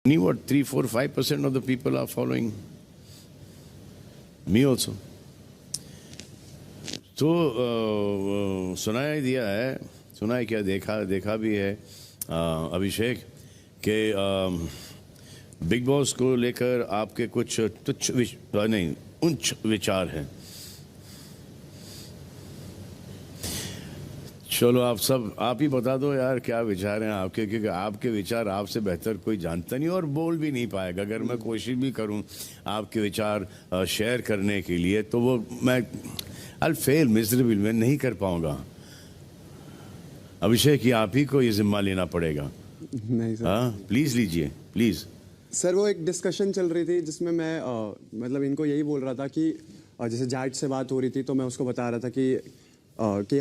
Only what 3, 4, 5% of the people are following me also. तो सुनाई दिया है, सुनाई क्या देखा भी है अभिषेक के बिग बॉस को लेकर आपके कुछ उच्च विचार हैं। चलो आप ही बता दो यार क्या विचार हैं आपके, क्योंकि आपके विचार आपसे बेहतर कोई जानता नहीं और बोल भी नहीं पाएगा। अगर मैं कोशिश भी करूं आपके विचार शेयर करने के लिए तो वो मैं I'll fail miserable, मैं नहीं कर पाऊंगा। अभिषेक ये आप ही को ये जिम्मा लेना पड़ेगा। नहीं सर, हाँ प्लीज लीजिए प्लीज। सर वो एक डिस्कशन चल रही थी जिसमें मैं मतलब इनको यही बोल रहा था कि जैसे जैट से बात हो रही थी तो मैं उसको बता रहा था कि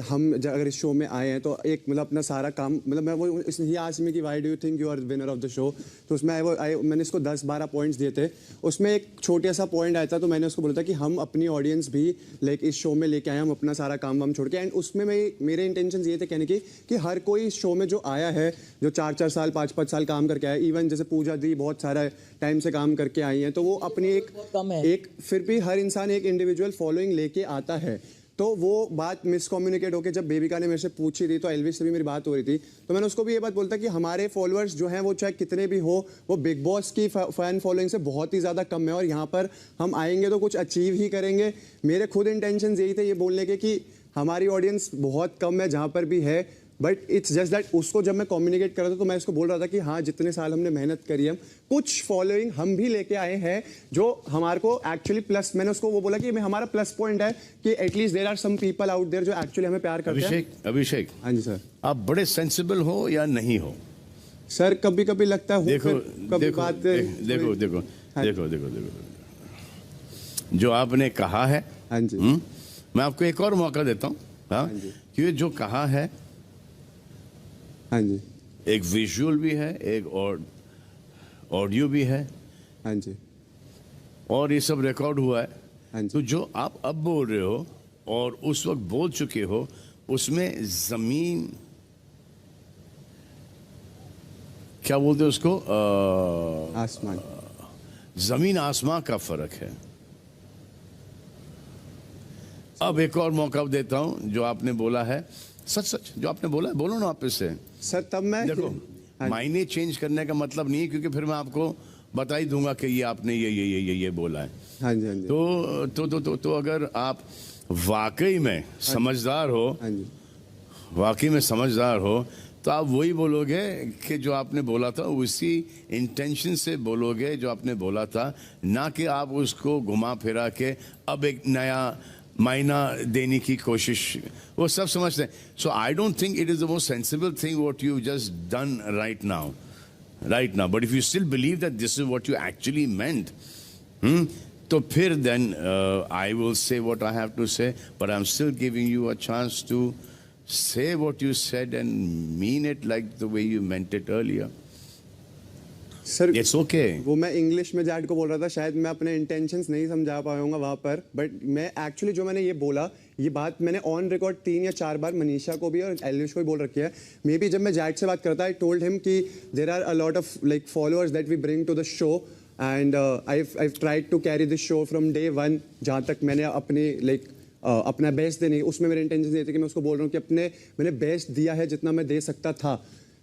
हम अगर इस शो में आए हैं तो एक मतलब अपना सारा काम मतलब मैं वो ही आस्क्ड मी कि why do you think you are winner of the show. तो उसमें मैंने इसको 10-12 पॉइंट्स दिए थे। उसमें एक छोटा सा पॉइंट आया था तो मैंने उसको बोला था कि हम अपनी ऑडियंस भी लाइक इस शो में लेके आए, हम अपना सारा काम वाम छोड़ के। एंड उसमें मेरे इंटेंशन ये थे कहने की कि हर कोई इस शो में जो आया है, जो 4-4 साल 5-5 साल काम करके आया, इवन जैसे पूजा दी बहुत सारा टाइम से काम करके आई हैं, तो वो अपनी एक फिर भी हर इंसान एक इंडिविजुअल फॉलोइंग लेके आता है। तो वो बात मिसकम्युनिकेट होकर जब बेबिका ने मेरे से पूछी थी तो एल्विस से भी मेरी बात हो रही थी, तो मैंने उसको भी ये बात बोलता कि हमारे फॉलोअर्स जो हैं वो चाहे कितने भी हो, वो बिग बॉस की फैन फॉलोइंग से बहुत ही ज़्यादा कम है और यहाँ पर हम आएंगे तो कुछ अचीव ही करेंगे। मेरे खुद इंटेंशन यही थे ये बोलने के कि हमारी ऑडियंस बहुत कम है जहाँ पर भी है, बट इट्स जस्ट दैट उसको जब मैं कम्युनिकेट कर रहा था तो मैं इसको बोल रहा था कि हाँ जितने साल हमने मेहनत करी है, कुछ फॉलोइंग हम भी लेके आए हैं जो हमारे को एक्चुअली प्लस, मैंने उसको वो बोला कि हमारा प्लस पॉइंट है कि at least there are some people out there जो एक्चुअली हमें प्यार करते हैं। अभिषेक हाँ जी सर। आप बड़े सेंसिबल हो या नहीं हो? सर कभी कभी लगता है देखो जो आपने कहा है, हाँ जी मैं आपको एक और मौका देता हूँ। हाँ क्योंकि जो कहा है, हाँ जी, एक विजुअल भी है, एक ऑडियो भी है, हाँ जी, और ये सब रिकॉर्ड हुआ है। हाँ जी। तो जो आप अब बोल रहे हो और उस वक्त बोल चुके हो, उसमें जमीन क्या बोलते हैं उसको, आसमान, जमीन आसमान का फर्क है। अब एक और मौका देता हूं, जो आपने बोला है सच जो आपने बोला है बोलो ना आप इससे। सर तब मैं देखो मायने चेंज करने का मतलब नहीं है, क्योंकि फिर मैं आपको बता ही दूंगा कि ये आपने ये बोला है। हाँ जी, हाँ जी। तो अगर आप वाकई में समझदार हो, हाँ जी, वाकई में समझदार हो, तो आप वही बोलोगे कि जो आपने बोला था, उसी इंटेंशन से बोलोगे जो आपने बोला था, ना कि आप उसको घुमा फिरा के अब एक नया मायना देने की कोशिश। वो सब समझते हैं। So I don't think it is the most sensible thing what you just done right now, but if you still believe that this is what you actually meant, तो फिर then I will say what I have to say, but I am still giving you a chance to say what you said and mean it like the way you meant it earlier. Sir It's okay. वो मैं English में jet को बोल रहा था, शायद मैं अपने इंटेंशंस नहीं समझा पाऊंगा वहाँ पर, बट मैं एक्चुअली जो मैंने ये बोला, ये बात मैंने ऑन रिकॉर्ड 3 या 4 बार मनीषा को भी और एल्विश को भी बोल रखी है। मे बी जब मैं जैट से बात करता, आई टोल्ड हिम कि there are a lot of like followers that we bring to the show and I tried to carry this show from day 1। जहाँ तक मैंने अपनी लाइक अपना बेस्ट देने, उसमें मेरे इंटेंशन ये थे कि मैं उसको बोल रहा हूँ कि मैंने बेस्ट दिया है जितना मैं दे सकता था,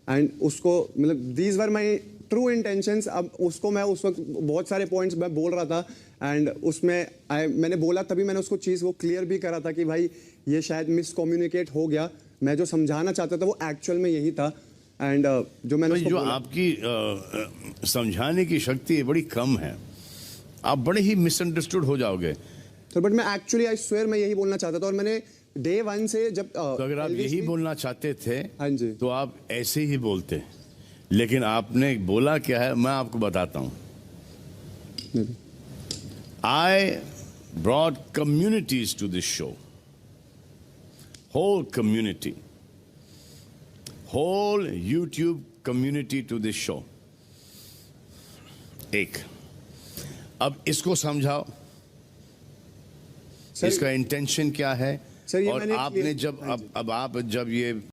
एंड उसको मतलब these were my true intentions. अब उसको मैं उस वक्त बहुत सारे पॉइंट्स मैं बोल रहा था एंड उसमें मैंने बोला, तभी मैंने उसको चीज़ वो क्लियर भी करा था कि भाई ये शायद मिसकम्युनिकेट हो गया, मैं जो समझाना चाहता था वो एक्चुअल में यही था। एंड जो मैंने जो आपकी समझाने की शक्ति बड़ी कम है, आप बड़े ही मिसअंडरस्टूड हो जाओगे। तो बट मैं एक्चुअली आई स्वेयर मैं यही बोलना चाहता था, और मैंने डे 1 से जब तो अगर आप यही बोलना चाहते थे, हाँ जी, तो आप ऐसे ही बोलते, लेकिन आपने बोला क्या है मैं आपको बताता हूं। I brought communities to this show, whole community, whole YouTube community to this show. एक अब इसको समझाओ, इसका इंटेंशन क्या है। सर, ये और मैंने आपने जब अब आप जब ये